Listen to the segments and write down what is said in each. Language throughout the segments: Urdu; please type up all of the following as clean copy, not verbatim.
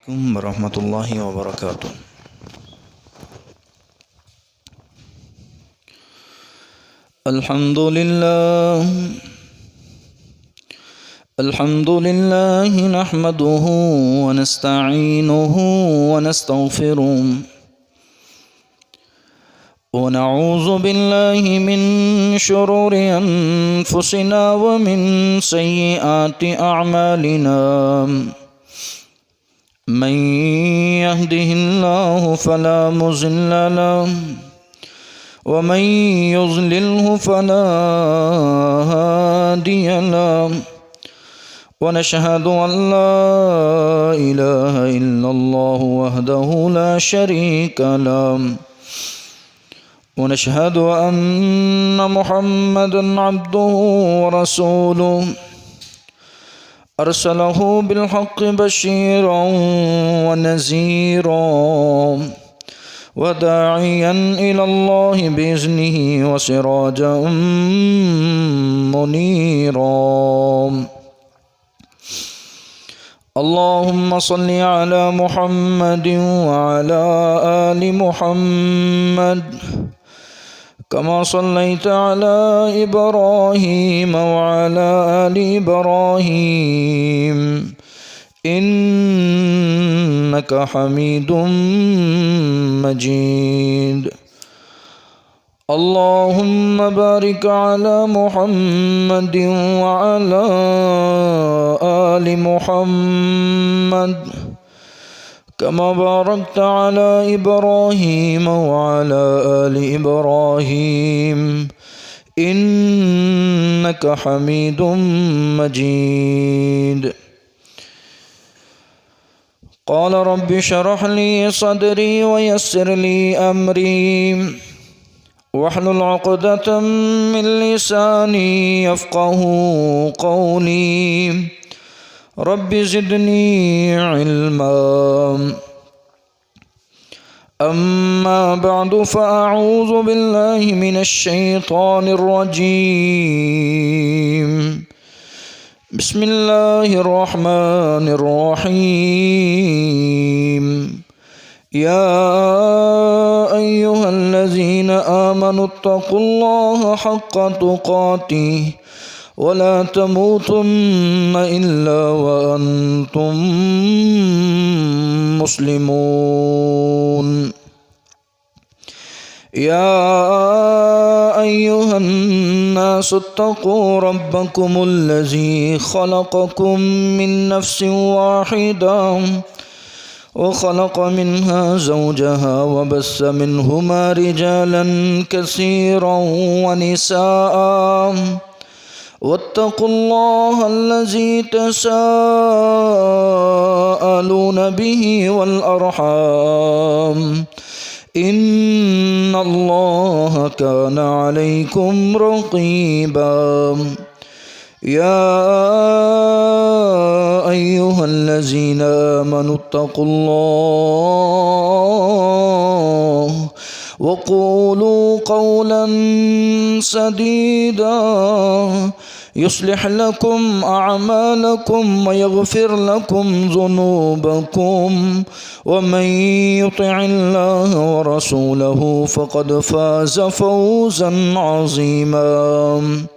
ورحمة الله وبركاته. الحمد لله نحمده ونستعينه ونستغفره ونعوذ بالله من شرور أنفسنا ومن سيئات أعمالنا. من يهده الله فلا مضل له ومن يضلله فلا هادي له، ونشهد أن لا إله إلا الله وحده لا شريك له، ونشهد أن محمدا عبده ورسوله أرسله بالحق بشيرا ونذيرا وداعيا إلى الله بإذنه وسراجا منيرا. اللهم صل على محمد وعلى آل محمد كما صليت على إبراهيم وعلى آل إبراهيم إنك حميد مجيد. اللهم بارك على محمد وعلى آل محمد كما باركت على إبراهيم وعلى آل إبراهيم إنك حميد مجيد. قال رب اشرح لي صدري ويسر لي أمري واحلل عقدة من لساني يفقه قولي. رب زدني علما. أما بعد فأعوذ بالله من الشيطان الرجيم. بسم الله الرحمن الرحيم. يا أيها الذين آمنوا اتقوا الله حق تقاته ولا تموتن إلا وأنتم مسلمون. يا أيها الناس اتقوا ربكم الذي خلقكم من نفس واحدة وخلق منها زوجها وبث منهما رجالا كثيرا ونساء واتقوا الله الذي تساءلون به والأرحام إن الله كان عليكم رقيبا. يا أيها الذين آمنوا اتقوا الله وقولوا قولا سديدا يصلح لكم أعمالكم ويغفر لكم ذنوبكم ومن يطع الله ورسوله فقد فاز فوزا عظيما.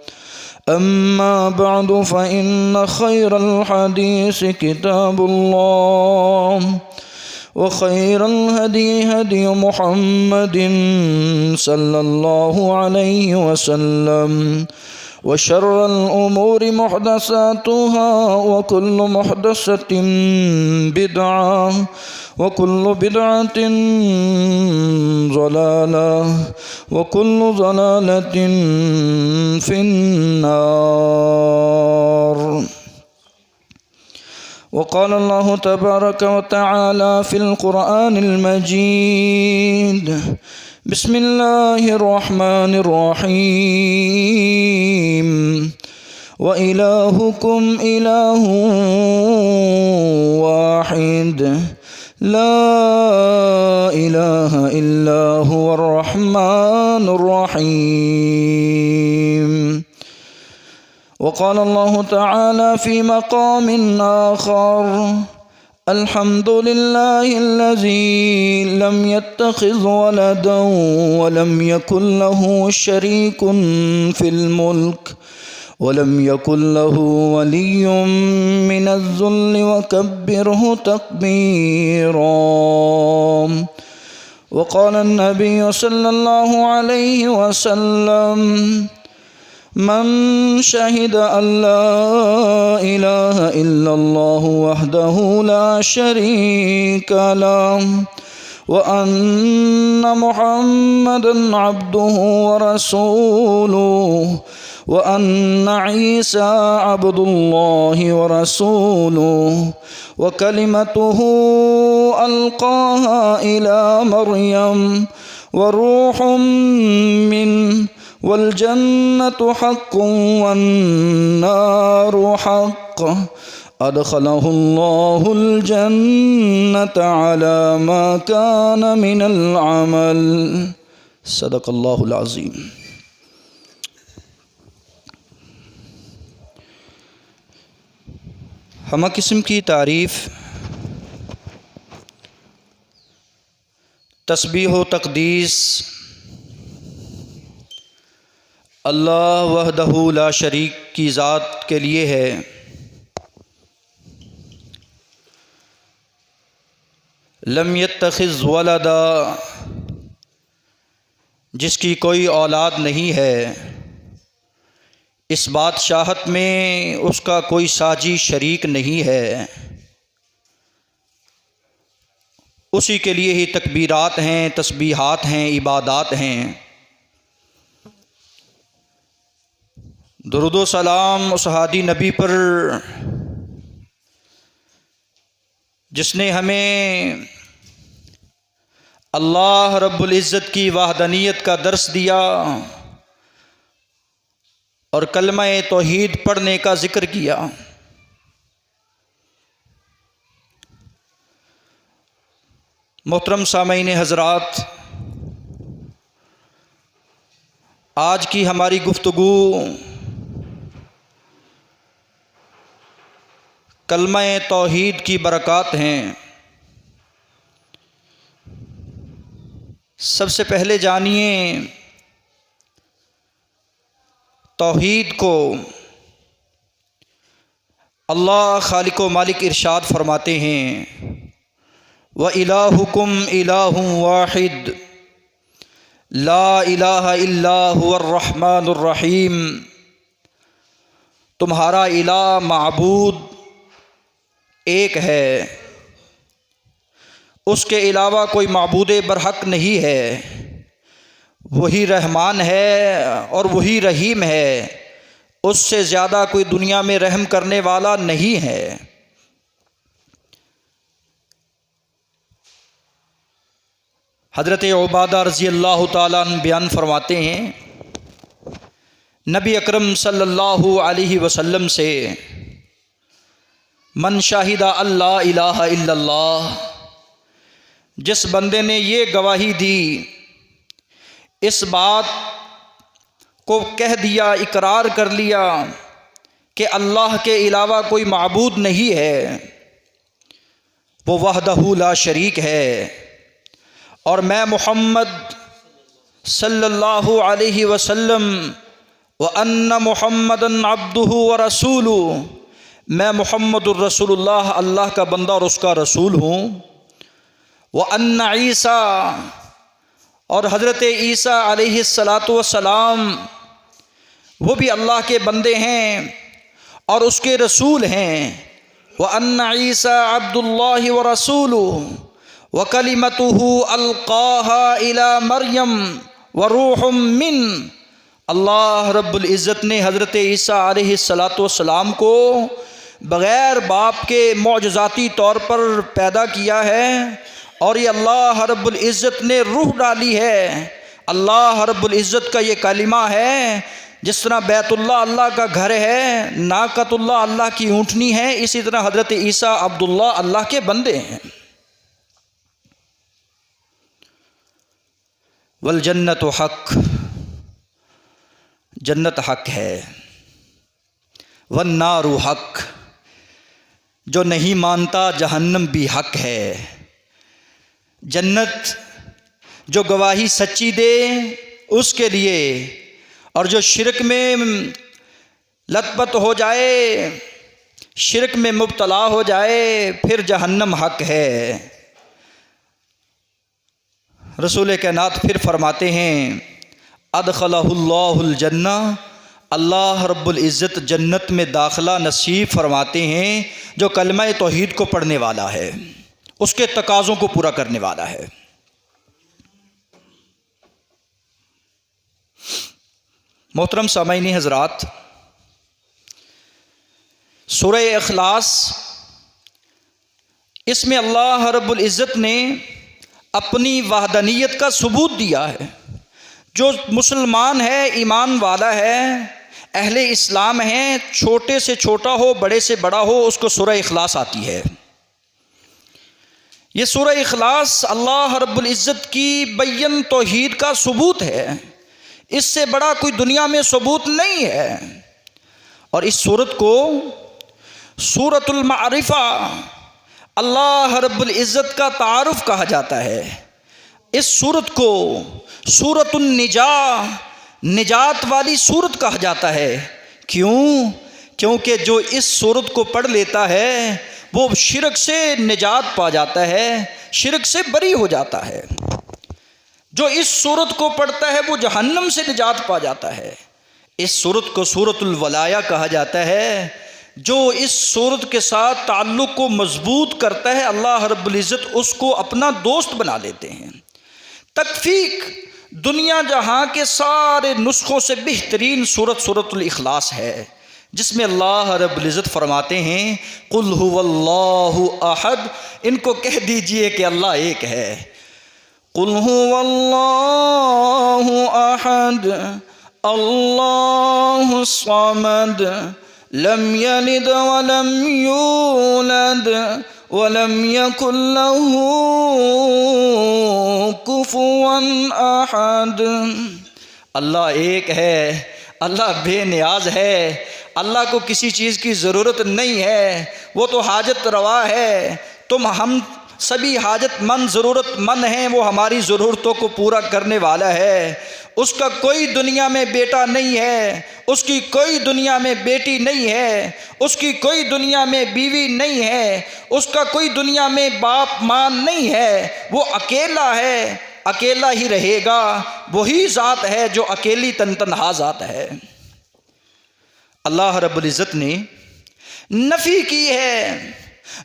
أما بعد فإن خير الحديث كتاب الله وخير الهدي هدي محمد صلى الله عليه وسلم وشر الأمور محدثاتها وكل محدثة بدعة وكل بدعة ضلالة وكل ضلالة في النار. وقال الله تبارك وتعالى في القرآن المجيد. بسم الله الرحمن الرحيم. وإلهكم إله واحد لا إله إلا هو الرحمن الرحيم. وقال الله تعالى في مقام آخر: الحمد لله الذي لم يتخذ ولدا ولم يكن له شريك في الملك ولم يكن له ولي من الذل وكبره تكبيرا. وقال النبي صلى الله عليه وسلم: من شهد أن لا إله إلا الله وحده لا شريك له وأن محمدًا عبده ورسوله وأن عيسى عبد الله ورسوله وكلمته ألقاها إلى مريم وروح منه والجنة حق والنار حق أدخله الله الجنة على ما كان من العمل. صدق الله العظيم. ہمہ قسم کی تعریف، تسبیح و تقدیس اللہ وحدہ لا شریک کی ذات کے لیے ہے. لم یتخذ ولدا، جس کی کوئی اولاد نہیں ہے، اس بادشاہت میں اس کا کوئی ساجی شریک نہیں ہے. اسی کے لیے ہی تکبیرات ہیں، تسبیحات ہیں، عبادات ہیں. درود و سلام اس ہادی نبی پر جس نے ہمیں اللہ رب العزت کی وحدانیت کا درس دیا اور کلمہ توحید پڑھنے کا ذکر کیا. محترم سامعین حضرات، آج کی ہماری گفتگو کلمہ توحید کی برکات ہیں. سب سے پہلے جانیے توحید کو. اللہ خالق و مالک ارشاد فرماتے ہیں: وَإِلَٰهُكُمْ إِلَٰهٌ وَاحِدٌ لَا إِلَٰهَ إِلَّا هُوَ الرَّحْمَٰنُ الرَّحِيمُ. تمہارا الہ معبود ایک ہے، اس کے علاوہ کوئی معبود برحق نہیں ہے. وہی رحمان ہے اور وہی رحیم ہے، اس سے زیادہ کوئی دنیا میں رحم کرنے والا نہیں ہے. حضرت عبادہ رضی اللہ تعالیٰ عنہ بیان فرماتے ہیں، نبی اکرم صلی اللہ علیہ وسلم سے من شاہد اللہ الہ الا اللہ، جس بندے نے یہ گواہی دی، اس بات کو کہہ دیا، اقرار کر لیا کہ اللہ کے علاوہ کوئی معبود نہیں ہے، وہ وحدہ لا شریک ہے، اور میں محمد صلی اللہ علیہ وسلم وَأَنَّ مُحَمَّدًا عَبْدُهُ وَرَسُولُهُ، میں محمد الرسول اللہ، اللہ کا بندہ اور اس کا رسول ہوں. وَأَنَّ عِيسَىٰ، اور حضرت عیسیٰ علیہ السلام وہ بھی اللہ کے بندے ہیں اور اس کے رسول ہیں. وَأَنَّ عِيسَىٰ عَبْدُ اللَّهِ وَرَسُولُهُ وَكَلِمَتُهُ أَلْقَاهَا إِلَى مَرْيَمَ وَرُوحٌ مِّنْهُ. اللہ رب العزت نے حضرت عیسیٰ علیہ السلام کو بغیر باپ کے معجزاتی طور پر پیدا کیا ہے، اور یہ اللہ رب العزت نے روح ڈالی ہے. اللہ رب العزت کا یہ کلمہ ہے. جس طرح بیت اللہ اللہ کا گھر ہے، ناقۃ اللہ اللہ کی اونٹنی ہے، اسی طرح حضرت عیسیٰ عبداللہ اللہ کے بندے ہیں. والجنت حق، جنت حق ہے. والنار حق، جو نہیں مانتا جہنم بھی حق ہے، جنت جو گواہی سچی دے اس کے لیے، اور جو شرک میں لت پت ہو جائے، شرک میں مبتلا ہو جائے، پھر جہنم حق ہے۔ رسول کائنات پھر فرماتے ہیں ادخلہ اللہ الجنہ، اللہ رب العزت جنت میں داخلہ نصیب فرماتے ہیں جو کلمہ توحید کو پڑھنے والا ہے، اس کے تقاضوں کو پورا کرنے والا ہے۔ محترم سامعین حضرات، سورہ اخلاص، اس میں اللہ رب العزت نے اپنی وحدانیت کا ثبوت دیا ہے۔ جو مسلمان ہے، ایمان والا ہے، اہل اسلام ہیں، چھوٹے سے چھوٹا ہو بڑے سے بڑا ہو، اس کو سورہ اخلاص آتی ہے۔ یہ سورہ اخلاص اللہ رب العزت کی بین توحید کا ثبوت ہے، اس سے بڑا کوئی دنیا میں ثبوت نہیں ہے۔ اور اس سورت کو سورۃ المعرفہ، اللہ رب العزت کا تعارف کہا جاتا ہے۔ اس سورت کو سورۃ النجاہ، نجات والی سورت کہا جاتا ہے۔ کیونکہ جو اس سورت کو پڑھ لیتا ہے وہ شرک سے نجات پا جاتا ہے، شرک سے بری ہو جاتا ہے۔ جو اس سورت کو پڑھتا ہے وہ جہنم سے نجات پا جاتا ہے۔ اس سورت کو سورۃ الولایہ کہا جاتا ہے۔ جو اس سورت کے ساتھ تعلق کو مضبوط کرتا ہے، اللہ رب العزت اس کو اپنا دوست بنا لیتے ہیں۔ تکفیک دنیا جہاں کے سارے نسخوں سے بہترین سورت سورۃ الاخلاص ہے، جس میں اللہ رب العزت فرماتے ہیں قل هو اللہ احد، ان کو کہہ دیجئے کہ اللہ ایک ہے۔ قل هو اللہ احد اللہ الصمد لم یلد ولم یولد ولم یکن له کفوا احد۔ اللہ ایک ہے، اللہ بے نیاز ہے، اللہ کو کسی چیز کی ضرورت نہیں ہے، وہ تو حاجت روا ہے۔ ہم سبھی حاجت مند، ضرورت مند ہیں، وہ ہماری ضرورتوں کو پورا کرنے والا ہے۔ اس کا کوئی دنیا میں بیٹا نہیں ہے، اس کی کوئی دنیا میں بیٹی نہیں ہے، اس کی کوئی دنیا میں بیوی نہیں ہے، اس کا کوئی دنیا میں باپ ماں نہیں ہے، وہ اکیلا ہے، اکیلا ہی رہے گا۔ وہی ذات ہے جو اکیلی تنہا ذات ہے۔ اللہ رب العزت نے نفی کی ہے۔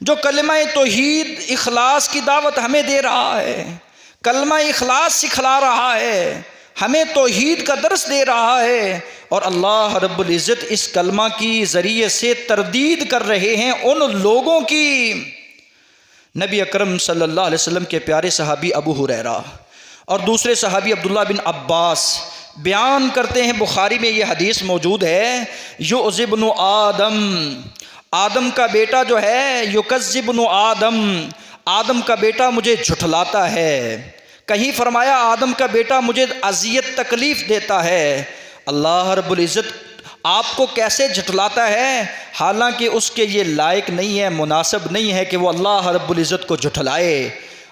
جو کلمہ توحید اخلاص کی دعوت ہمیں دے رہا ہے، کلمہ اخلاص سکھلا رہا ہے، ہمیں توحید کا درس دے رہا ہے، اور اللہ رب العزت اس کلمہ کی ذریعے سے تردید کر رہے ہیں ان لوگوں کی۔ نبی اکرم صلی اللہ علیہ وسلم کے پیارے صحابی ابو ہریرہ اور دوسرے صحابی عبداللہ بن عباس بیان کرتے ہیں، بخاری میں یہ حدیث موجود ہے، یعذب ابن آدم، آدم کا بیٹا جو ہے، یکذب ابن آدم، آدم کا بیٹا مجھے جھٹلاتا ہے۔ کہیں فرمایا آدم کا بیٹا مجھے اذیت تکلیف دیتا ہے۔ اللہ رب العزت آپ کو کیسے جھٹلاتا ہے، حالانکہ اس کے یہ لائق نہیں ہے، مناسب نہیں ہے کہ وہ اللہ رب العزت کو جھٹلائے۔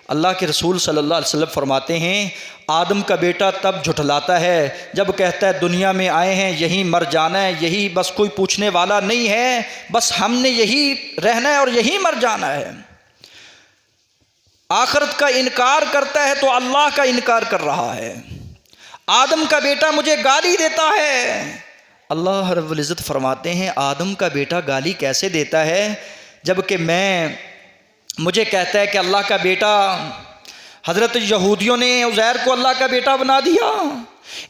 اللہ کے رسول صلی اللہ علیہ وسلم فرماتے ہیں آدم کا بیٹا تب جھٹلاتا ہے جب کہتا ہے دنیا میں آئے ہیں یہیں مر جانا ہے، یہی بس کوئی پوچھنے والا نہیں ہے، بس ہم نے یہی رہنا ہے اور یہی مر جانا ہے۔ آخرت کا انکار کرتا ہے تو اللہ کا انکار کر رہا ہے۔ آدم کا بیٹا مجھے گالی دیتا ہے۔ اللہ رب العزت فرماتے ہیں آدم کا بیٹا گالی کیسے دیتا ہے جبکہ مجھے کہتا ہے کہ اللہ کا بیٹا۔ حضرت یہودیوں نے عزیر کو اللہ کا بیٹا بنا دیا،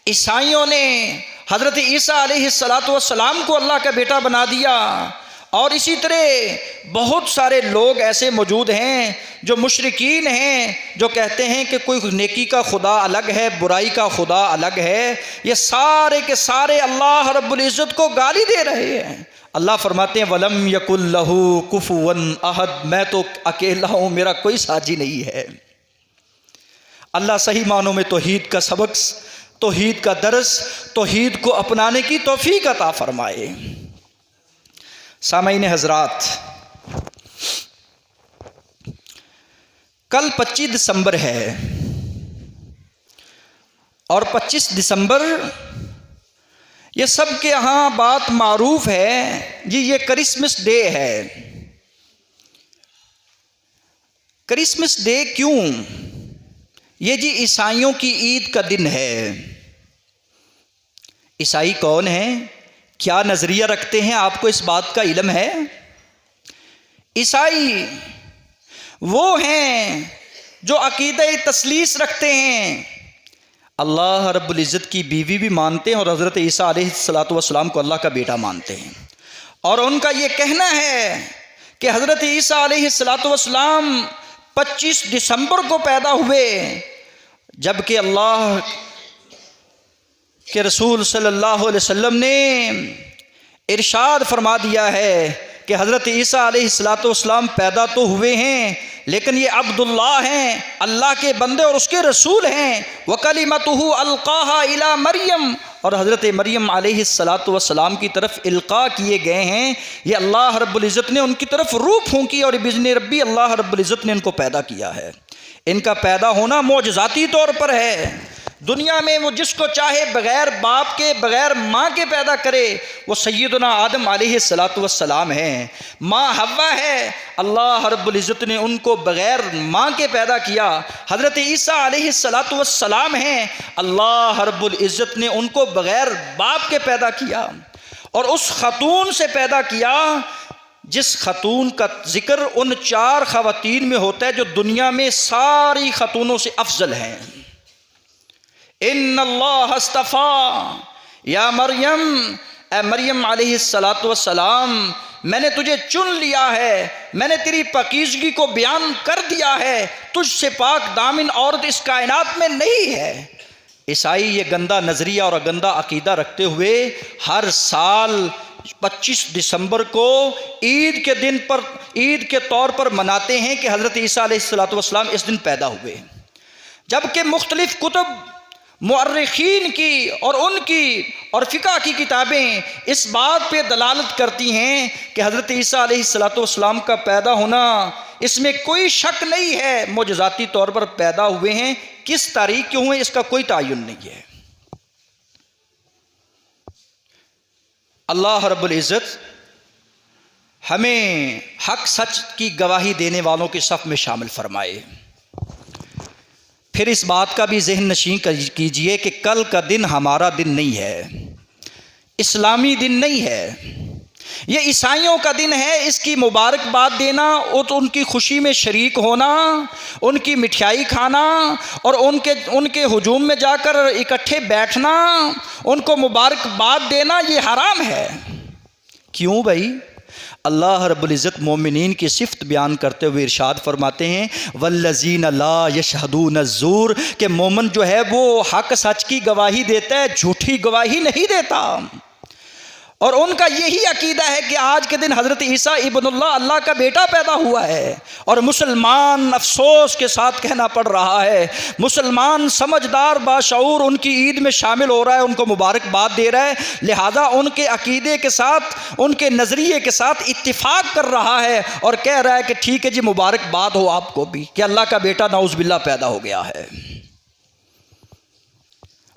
عیسائیوں نے حضرت عیسیٰ علیہ السلام کو اللہ کا بیٹا بنا دیا، اور اسی طرح بہت سارے لوگ ایسے موجود ہیں جو مشرکین ہیں، جو کہتے ہیں کہ کوئی نیکی کا خدا الگ ہے، برائی کا خدا الگ ہے۔ یہ سارے کے سارے اللہ رب العزت کو گالی دے رہے ہیں۔ اللہ فرماتے ہیں وَلَمْ يَكُنْ لَهُ كُفُوًا أَحَدٌ، میں تو اکیلا ہوں، میرا کوئی ساجی نہیں ہے۔ اللہ صحیح معنوں میں توحید کا سبق، توحید کا درس، توحید کو اپنانے کی توفیق عطا فرمائے۔ سامعین حضرات، کل 25 دسمبر ہے اور 25 دسمبر یہ سب کے ہاں بات معروف ہے جی، یہ کرسمس ڈے ہے۔ کرسمس ڈے کیوں؟ یہ جی عیسائیوں کی عید کا دن ہے۔ عیسائی کون ہیں؟ کیا نظریہ رکھتے ہیں؟ آپ کو اس بات کا علم ہے؟ عیسائی وہ ہیں جو عقیدہ تثلیث رکھتے ہیں، اللہ رب العزت کی بیوی بھی مانتے ہیں اور حضرت عیسیٰ علیہ السلام کو اللہ کا بیٹا مانتے ہیں، اور ان کا یہ کہنا ہے کہ حضرت عیسیٰ علیہ السلام 25 دسمبر کو پیدا ہوئے، جبکہ اللہ کے رسول صلی اللہ علیہ وسلم نے ارشاد فرما دیا ہے کہ حضرت عیسیٰ علیہ السلام پیدا تو ہوئے ہیں لیکن یہ عبداللہ ہیں، اللہ کے بندے اور اس کے رسول ہیں، وَكَلِمَتُهُ أَلْقَاهَا إِلَى مریم، اور حضرت مریم علیہ السلام کی طرف القاء کیے گئے ہیں۔ یہ اللہ رب العزت نے ان کی طرف روح پھونکی اور بِإِذْنِ ربی اللہ رب العزت نے ان کو پیدا کیا ہے۔ ان کا پیدا ہونا معجزاتی طور پر ہے۔ دنیا میں وہ جس کو چاہے بغیر باپ کے بغیر ماں کے پیدا کرے، وہ سیدنا آدم علیہ السلام ہیں، ماں حوا ہے، اللہ رب العزت نے ان کو بغیر ماں کے پیدا کیا۔ حضرت عیسیٰ علیہ السلام ہیں، اللہ رب العزت نے ان کو بغیر باپ کے پیدا کیا اور اس خاتون سے پیدا کیا جس خاتون کا ذکر ان 4 خواتین میں ہوتا ہے جو دنیا میں ساری خاتونوں سے افضل ہیں۔ ان اللہ اصطفیٰ یا مریم، اے مریم علیہ السلام، میں نے تجھے چن لیا ہے، میں نے تیری پاکیزگی کو بیان کر دیا ہے، تجھ سے پاک دامن عورت اس کائنات میں نہیں ہے۔ عیسائی یہ گندا نظریہ اور گندا عقیدہ رکھتے ہوئے ہر سال 25 دسمبر کو عید کے دن پر عید کے طور پر مناتے ہیں کہ حضرت عیسیٰ علیہ السلام اس دن پیدا ہوئے، جبکہ مختلف کتب مورخین کی اور ان کی اور فقہ کی کتابیں اس بات پہ دلالت کرتی ہیں کہ حضرت عیسیٰ علیہ السلام کا پیدا ہونا اس میں کوئی شک نہیں ہے، معجزاتی طور پر پیدا ہوئے ہیں۔ کس تاریخ کے ہوئے اس کا کوئی تعین نہیں ہے۔ اللہ رب العزت ہمیں حق سچ کی گواہی دینے والوں کے صف میں شامل فرمائے۔ پھر اس بات کا بھی ذہن نشین کیجئے کہ کل کا دن ہمارا دن نہیں ہے، اسلامی دن نہیں ہے، یہ عیسائیوں کا دن ہے۔ اس کی مبارکباد دینا، ان کی خوشی میں شریک ہونا، ان کی مٹھائی کھانا اور ان کے ہجوم میں جا کر اکٹھے بیٹھنا، ان کو مبارکباد دینا، یہ حرام ہے۔ کیوں بھائی؟ اللہ رب العزت مومنین کی صفت بیان کرتے ہوئے ارشاد فرماتے ہیں والذین لا یشہدون الزور، کہ مومن جو ہے وہ حق سچ کی گواہی دیتا ہے، جھوٹی گواہی نہیں دیتا۔ اور ان کا یہی عقیدہ ہے کہ آج کے دن حضرت عیسیٰ ابن اللہ کا بیٹا پیدا ہوا ہے، اور مسلمان افسوس کے ساتھ کہنا پڑ رہا ہے، مسلمان سمجھدار باشعور ان کی عید میں شامل ہو رہا ہے، ان کو مبارکباد دے رہا ہے، لہذا ان کے عقیدے کے ساتھ، ان کے نظریے کے ساتھ اتفاق کر رہا ہے اور کہہ رہا ہے کہ ٹھیک ہے جی، مبارکباد ہو آپ کو بھی کہ اللہ کا بیٹا نعوذ باللہ پیدا ہو گیا ہے۔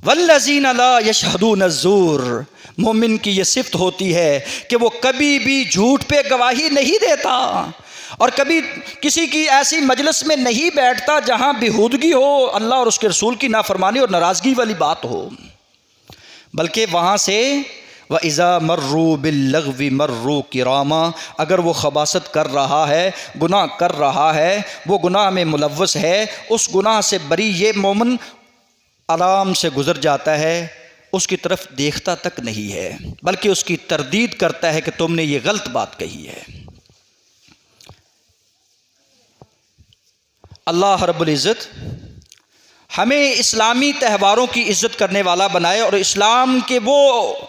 والذین لا یشہدون الزور، مومن کی یہ صفت ہوتی ہے کہ وہ کبھی بھی جھوٹ پہ گواہی نہیں دیتا اور کبھی کسی کی ایسی مجلس میں نہیں بیٹھتا جہاں بےہودگی ہو، اللہ اور اس کے رسول کی نافرمانی اور ناراضگی والی بات ہو، بلکہ وہاں سے وَإِذَا مَرُّوا بِاللَّغْوِ مَرُّوا كِرَامًا، اگر وہ خباثت کر رہا ہے، گناہ کر رہا ہے، وہ گناہ میں ملوث ہے، اس گناہ سے بری یہ مومن آرام سے گزر جاتا ہے، اس کی طرف دیکھتا تک نہیں ہے، بلکہ اس کی تردید کرتا ہے کہ تم نے یہ غلط بات کہی ہے۔ اللہ رب العزت ہمیں اسلامی تہواروں کی عزت کرنے والا بنائے اور اسلام کے وہ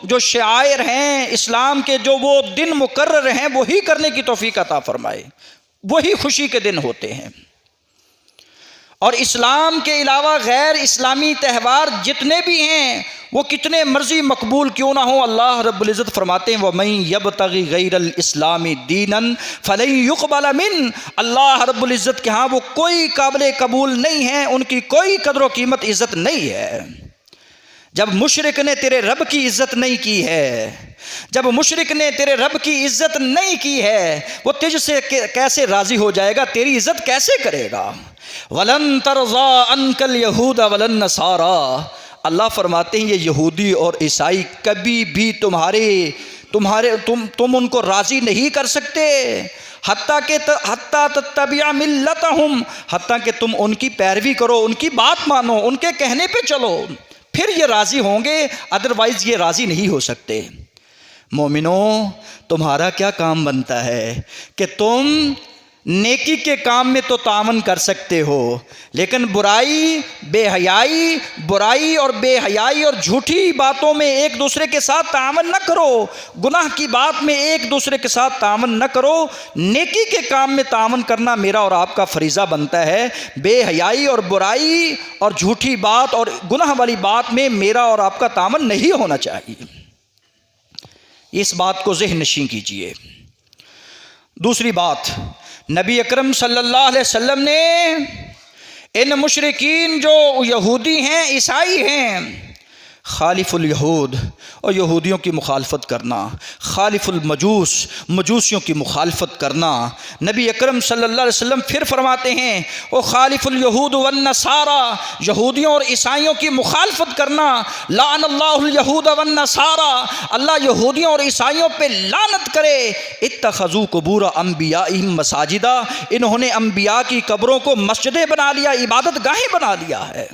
جو شعائر ہیں، اسلام کے جو وہ دن مقرر ہیں، وہی کرنے کی توفیق عطا فرمائے، وہی خوشی کے دن ہوتے ہیں۔ اور اسلام کے علاوہ غیر اسلامی تہوار جتنے بھی ہیں وہ کتنے مرضی مقبول کیوں نہ ہوں، اللہ رب العزت فرماتے ہیں وَمَن يَبْتَغِ غَيْرَ الْإِسْلَامِ دِينًا فَلَن يُقْبَلَ مِنْهُ، اللہ رب العزت کے ہاں وہ کوئی قابل قبول نہیں ہے، ان کی کوئی قدر و قیمت عزت نہیں ہے۔ جب مشرک نے تیرے رب کی عزت نہیں کی ہے، جب مشرک نے تیرے رب کی عزت نہیں کی ہے، وہ تجھ سے کیسے راضی ہو جائے گا، تیری عزت کیسے کرے گا؟ وَلَن تَرْضَىٰ عَنْكَ الْيَهُودَ وَلَا النَّصَارَىٰ، اللہ فرماتے ہیں یہ یہودی اور عیسائی کبھی بھی تم ان کو راضی نہیں کر سکتے، حتیٰ تتبع ملتہم، حتیٰ کہ تم ان کی پیروی کرو، ان کی بات مانو، ان کے کہنے پہ چلو، پھر یہ راضی ہوں گے، ادروائز یہ راضی نہیں ہو سکتے۔ مومنوں، تمہارا کیا کام بنتا ہے کہ تم نیکی کے کام میں تو تعاون کر سکتے ہو، لیکن برائی اور بے حیائی اور جھوٹی باتوں میں ایک دوسرے کے ساتھ تعاون نہ کرو، گناہ کی بات میں ایک دوسرے کے ساتھ تعاون نہ کرو۔ نیکی کے کام میں تعاون کرنا میرا اور آپ کا فریضہ بنتا ہے، بے حیائی اور برائی اور جھوٹی بات اور گناہ والی بات میں میرا اور آپ کا تعاون نہیں ہونا چاہیے۔ اس بات کو ذہن نشین کیجئے۔ دوسری بات، نبی اکرم صلی اللہ علیہ وسلم نے ان مشرکین جو یہودی ہیں، عیسائی ہیں، خالف الیہود اور یہودیوں کی مخالفت کرنا، خالف المجوس مجوسیوں کی مخالفت کرنا، نبی اکرم صلی اللہ علیہ وسلم پھر فرماتے ہیں او خالف الیہود والنصارى، یہودیوں اور عیسائیوں کی مخالفت کرنا، لعن اللہ الیہود والنصارى، اللہ یہودیوں اور عیسائیوں پہ لعنت کرے، اتخذوا قبور انبیائہم مساجدا، انہوں نے انبیاء کی قبروں کو مسجدیں بنا لیا، عبادت گاہیں بنا لیا ہے،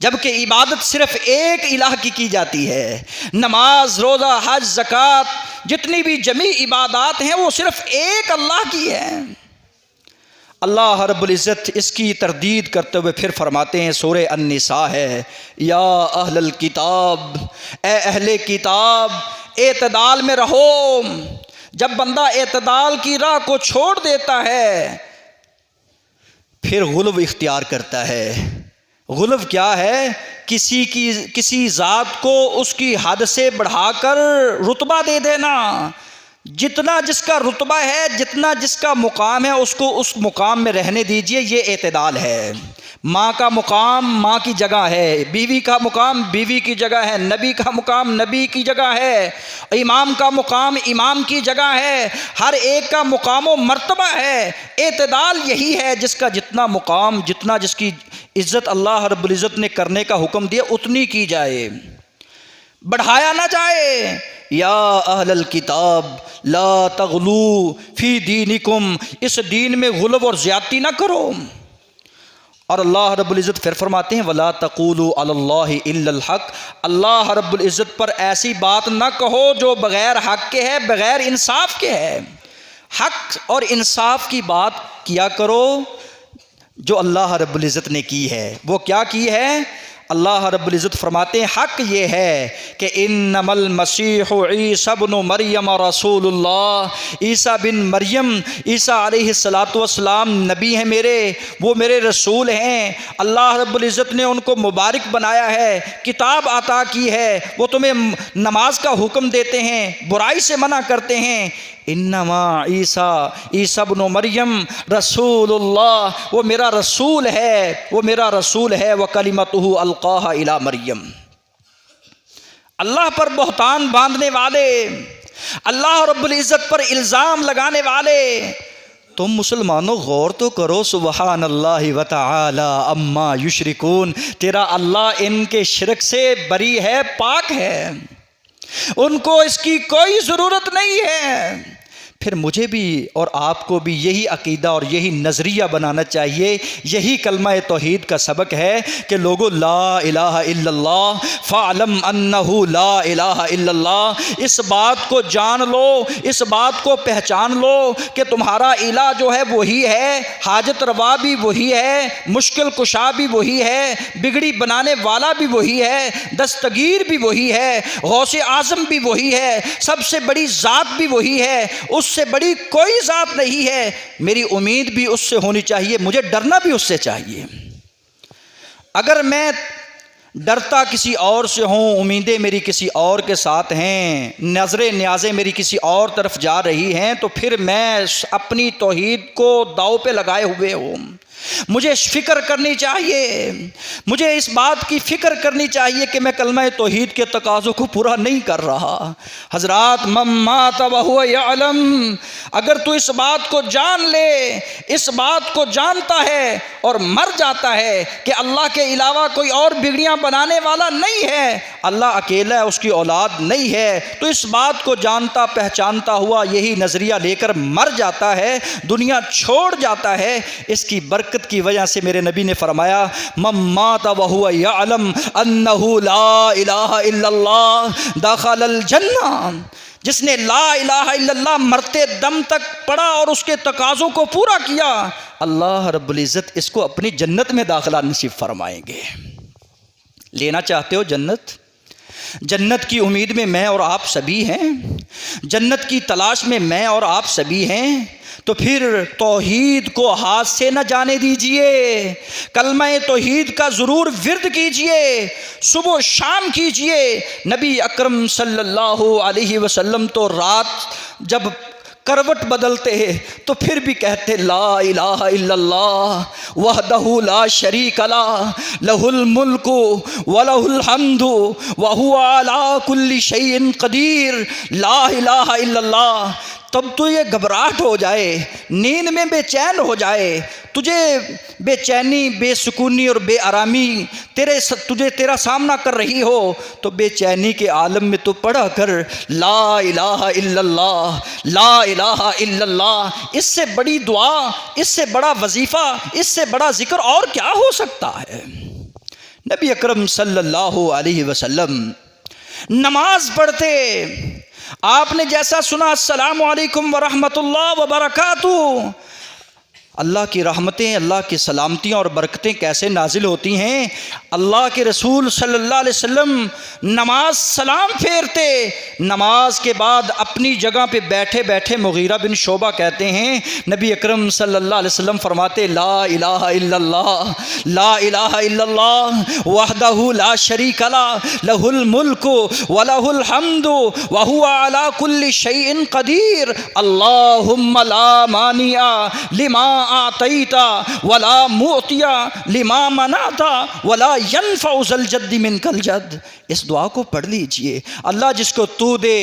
جبکہ عبادت صرف ایک الہ کی جاتی ہے۔ نماز، روزہ، حج، زکوٰۃ، جتنی بھی جمیع عبادات ہیں وہ صرف ایک اللہ کی ہیں۔ اللہ رب العزت اس کی تردید کرتے ہوئے پھر فرماتے ہیں، سورہ النساء ہے، یا اہل الکتاب، اے اہل کتاب، اعتدال میں رہو۔ جب بندہ اعتدال کی راہ کو چھوڑ دیتا ہے پھر غلو اختیار کرتا ہے۔ غلو کیا ہے؟ کسی ذات کو اس کی حد سے بڑھا کر رتبہ دے دینا، جتنا جس کا رتبہ ہے، جتنا جس کا مقام ہے، اس کو اس مقام میں رہنے دیجئے، یہ اعتدال ہے۔ ماں کا مقام ماں کی جگہ ہے، بیوی کا مقام بیوی کی جگہ ہے، نبی کا مقام نبی کی جگہ ہے، امام کا مقام امام کی جگہ ہے، ہر ایک کا مقام و مرتبہ ہے۔ اعتدال یہی ہے، جس کا جتنا مقام، جتنا جس کی عزت اللہ رب العزت نے کرنے کا حکم دیا اتنی کی جائے، بڑھایا نہ جائے۔ یا اہل الکتاب لا تغلو فی دینکم، اس دین میں غلو اور زیادتی نہ کرو۔ اور اللہ رب العزت پھر فرماتے ہیں وَلَا تَقُولُوا عَلَى اللَّهِ إِلَّا الْحَقِّ، اللہ رب العزت پر ایسی بات نہ کہو جو بغیر حق کے ہے، بغیر انصاف کے ہے۔ حق اور انصاف کی بات کیا کرو جو اللہ رب العزت نے کی ہے۔ وہ کیا کی ہے؟ اللہ رب العزت فرماتے ہیں حق یہ ہے کہ انما المسیح عیسی ابن مریم رسول اللہ، عیسیٰ بن مریم، عیسیٰ علیہ السلام نبی ہیں میرے، وہ میرے رسول ہیں۔ اللہ رب العزت نے ان کو مبارک بنایا ہے، کتاب عطا کی ہے، وہ تمہیں نماز کا حکم دیتے ہیں، برائی سے منع کرتے ہیں۔ انما عیسیٰ ابن مریم رسول اللہ، وہ میرا رسول ہے، وہ میرا رسول ہے۔ وَكَلِمَتُهُ أَلْقَاهَا إِلَىٰ مریم، اللہ پر بہتان باندھنے والے، اللہ رب العزت پر الزام لگانے والے، تم مسلمانوں غور تو کرو، سبحان اللہ وتعالی عما یشرکون، تیرا اللہ ان کے شرک سے بری ہے، پاک ہے، ان کو اس کی کوئی ضرورت نہیں ہے۔ پھر مجھے بھی اور آپ کو بھی یہی عقیدہ اور یہی نظریہ بنانا چاہیے، یہی کلمہ توحید کا سبق ہے کہ لوگو لا الہ الا اللہ فاعلم انہ لا الہ الا اللہ، اس بات کو جان لو، اس بات کو پہچان لو کہ تمہارا الہ جو ہے وہی ہے، حاجت روا بھی وہی ہے، مشکل کشا بھی وہی ہے، بگڑی بنانے والا بھی وہی ہے، دستگیر بھی وہی ہے، غوث اعظم بھی وہی ہے، سب سے بڑی ذات بھی وہی ہے، اس سے بڑی کوئی ذات نہیں ہے۔ میری امید بھی اس سے ہونی چاہیے، مجھے ڈرنا بھی اس سے چاہیے۔ اگر میں ڈرتا کسی اور سے ہوں، امیدیں میری کسی اور کے ساتھ ہیں، نظریں نیازیں میری کسی اور طرف جا رہی ہیں، تو پھر میں اپنی توحید کو داؤ پہ لگائے ہوئے ہوں۔ مجھے فکر کرنی چاہیے، مجھے اس بات کی فکر کرنی چاہیے کہ میں کلمہ توحید کے تقاضوں کو پورا نہیں کر رہا۔ حضرات، من مات وہو یعلم، اگر تو اس بات کو جان لے، اس بات کو جانتا ہے اور مر جاتا ہے کہ اللہ کے علاوہ کوئی اور بگڑیاں بنانے والا نہیں ہے، اللہ اکیلا ہے، اس کی اولاد نہیں ہے، تو اس بات کو جانتا پہچانتا ہوا یہی نظریہ لے کر مر جاتا ہے، دنیا چھوڑ جاتا ہے، اس کی برکت کی وجہ سے میرے نبی نے فرمایا من مات وہو یعلم انہ لا الہ الا اللہ دخل الجنہ، جس نے لا الہ الا اللہ مرتے دم تک پڑھا اور اس کے تقاضوں کو پورا کیا، اللہ رب العزت اس کو اپنی جنت میں داخلہ نصیب فرمائیں گے۔ لینا چاہتے ہو جنت؟ جنت کی امید میں میں اور آپ سبھی ہیں، جنت کی تلاش میں میں اور آپ سبھی ہیں، تو پھر توحید کو ہاتھ سے نہ جانے دیجئے، کلمہ توحید کا ضرور ورد کیجئے، صبح و شام کیجئے۔ نبی اکرم صلی اللہ علیہ وسلم تو رات جب کروٹ بدلتے تو پھر بھی کہتے لا الہ الا اللہ وحدہ لا شریک لہ لہ الملک ولہ الحمد وہو علی کل شیء قدیر۔ لا الہ الا اللہ، تب تو یہ گھبراہٹ ہو جائے، نیند میں بے چین ہو جائے، تجھے بے چینی، بے سکونی اور بے آرامی تجھے تیرا سامنا کر رہی ہو، تو بے چینی کے عالم میں تو پڑھا کر لا الہ الا اللہ، لا الہ الا اللہ۔ اس سے بڑی دعا، اس سے بڑا وظیفہ، اس سے بڑا ذکر اور کیا ہو سکتا ہے؟ نبی اکرم صلی اللہ علیہ وسلم نماز پڑھتے، آپ نے جیسا سنا السلام علیکم ورحمۃ اللہ وبرکاتہ، اللہ کی رحمتیں، اللہ کی سلامتیاں اور برکتیں کیسے نازل ہوتی ہیں۔ اللہ کے رسول صلی اللہ علیہ وسلم نماز سلام پھیرتے، نماز کے بعد اپنی جگہ پہ بیٹھے بیٹھے مغیرہ بن شعبہ کہتے ہیں نبی اکرم صلی اللہ علیہ وسلم فرماتے لا الہ الا اللہ، لا الہ الا اللہ وحدہ لا شریک لہ لہ الملک ولہ الحمد وہو علی کل شیء قدیر۔ اللہم لا مانع لما آتیت ولا معطی لما منعت ولا ينفع ذا الجد منک الجد۔ اس دعا کو پڑھ لیجئے۔ اللہ جس کو تو دے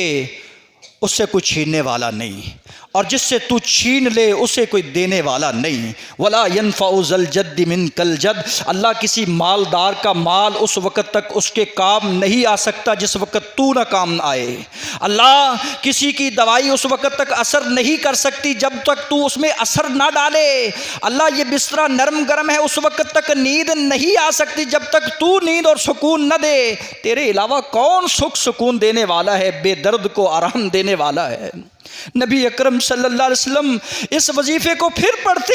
اس سے کوئی چھیننے والا نہیں، اور جس سے تو چھین لے اسے کوئی دینے والا نہیں۔ ولا ينفع ذا الجد منک الجد، اللہ کسی مالدار کا مال اس وقت تک اس کے کام نہیں آ سکتا جس وقت تو نہ کام آئے۔ اللہ کسی کی دوائی اس وقت تک اثر نہیں کر سکتی جب تک تو اس میں اثر نہ ڈالے۔ اللہ یہ بستر نرم گرم ہے، اس وقت تک نیند نہیں آ سکتی جب تک تو نیند اور سکون نہ دے۔ تیرے علاوہ کون سکھ سکون دینے والا ہے، بے درد کو آرام دینے والا ہے؟ نبی اکرم صلی اللہ علیہ وسلم اس وظیفے کو پھر پڑھتے۔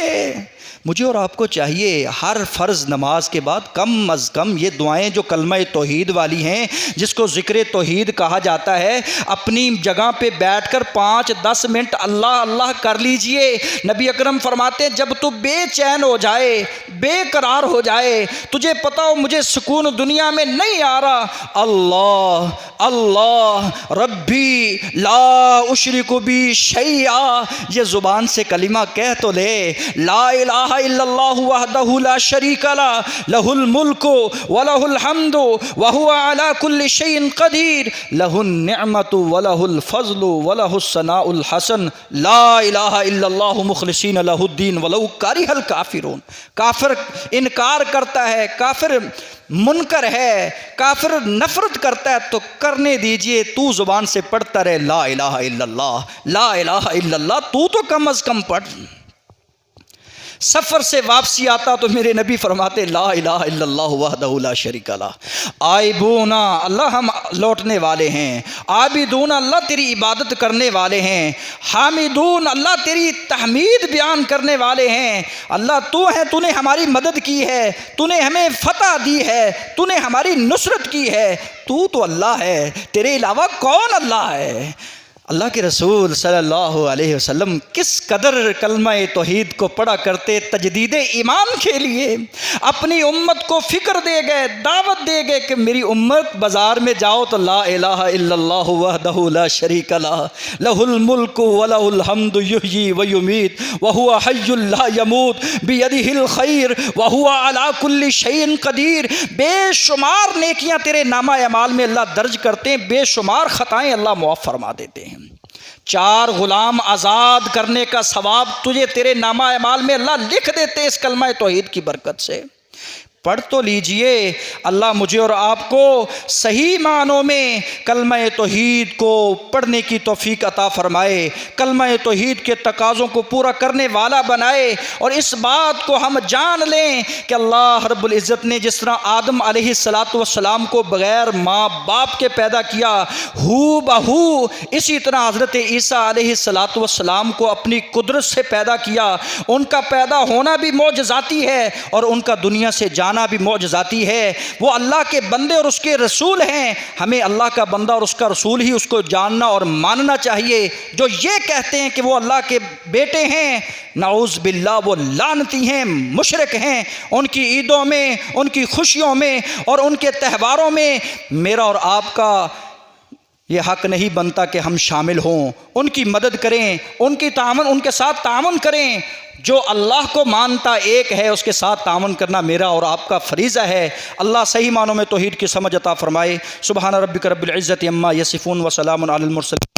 مجھے اور آپ کو چاہیے ہر فرض نماز کے بعد کم از کم یہ دعائیں جو کلمہ توحید والی ہیں، جس کو ذکر توحید کہا جاتا ہے، اپنی جگہ پہ بیٹھ کر 5-10 منٹ اللہ اللہ کر لیجئے۔ نبی اکرم فرماتے ہیں جب تو بے چین ہو جائے، بے قرار ہو جائے، تجھے پتا ہو مجھے سکون دنیا میں نہیں آ رہا، اللہ اللہ ربی لا اشرک بی شیئا، یہ زبان سے کلمہ کہہ تو لے، لا الہ الا اللہ وحدہ لا شریک لہ لہ الملک ولہ الحمد وہو علی کل شیء قدیر، لہ النعمت ولہ الفضل ولہ الثناء الحسن، لا الہ الا اللہ مخلصین لہ الدین ولو کرہ الکافرون۔ کافر انکار کرتا ہے، کافر منکر ہے، کافر نفرت کرتا ہے، تو کرنے دیجئے، تو زبان سے پڑھتا رہے لا الہ الا اللہ، لا الہ الا اللہ، تو کم از کم پڑھ۔ سفر سے واپسی آتا تو میرے نبی فرماتے لا الہ الا اللہ وحدہ لا شریک لہ، آئبونا اللہ ہم لوٹنے والے ہیں، عابدون اللہ تیری عبادت کرنے والے ہیں، حامدون اللہ تیری تحمید بیان کرنے والے ہیں۔ اللہ تو ہے، تو نے ہماری مدد کی ہے، تو نے ہمیں فتح دی ہے، تو نے ہماری نصرت کی ہے، تو اللہ ہے، تیرے علاوہ کون اللہ ہے؟ اللہ کے رسول صلی اللہ علیہ وسلم کس قدر کلمہ توحید کو پڑھا کرتے تجدید ایمان کے لیے، اپنی امت کو فکر دے گئے، دعوت دے گئے کہ میری امت بازار میں جاؤ تو لا الہ الا اللہ وحدہ لا شریک لہ لہ الملک ولہ الحمد یحیی ویمیت وہو حی لا یموت بیدہ الخیر وہو علی کل شیء قدیر۔ بے شمار نیکیاں تیرے نامہ اعمال میں اللہ درج کرتے ہیں، بے شمار خطائیں اللہ معاف فرما دیتے ہیں۔ 4 غلام آزاد کرنے کا ثواب تجھے تیرے نامہ اعمال میں اللہ لکھ دیتے ہیں اس کلمہ توحید کی برکت سے۔ پڑھ تو لیجئے، اللہ مجھے اور آپ کو صحیح معنوں میں کلمہ توحید کو پڑھنے کی توفیق عطا فرمائے، کلمہ توحید کے تقاضوں کو پورا کرنے والا بنائے، اور اس بات کو ہم جان لیں کہ اللہ رب العزت نے جس طرح آدم علیہ السلام کو بغیر ماں باپ کے پیدا کیا، ہو بہو اسی طرح حضرت عیسیٰ علیہ السلام کو اپنی قدرت سے پیدا کیا۔ ان کا پیدا ہونا بھی معجزاتی ہے اور ان کا دنیا سے جانا بھی معجزاتی ہے۔ وہ اللہ کے بندے اور اس کے رسول ہیں، ہمیں اللہ کا بندہ اور اس کا رسول ہی اس کو جاننا اور ماننا چاہیے۔ جو یہ کہتے ہیں کہ وہ اللہ کے بیٹے ہیں، نعوذ باللہ وہ لعنتی ہیں، مشرک ہیں۔ ان کی عیدوں میں، ان کی خوشیوں میں اور ان کے تہواروں میں میرا اور آپ کا یہ حق نہیں بنتا کہ ہم شامل ہوں، ان کی مدد کریں، ان کے ساتھ تعاون کریں۔ جو اللہ کو مانتا ایک ہے اس کے ساتھ تعاون کرنا میرا اور آپ کا فریضہ ہے۔ اللہ صحیح معنوں میں توحید کی سمجھ عطا فرمائے۔ سبحان ربک رب العزت عما یصفون وسلام علی المرسلین۔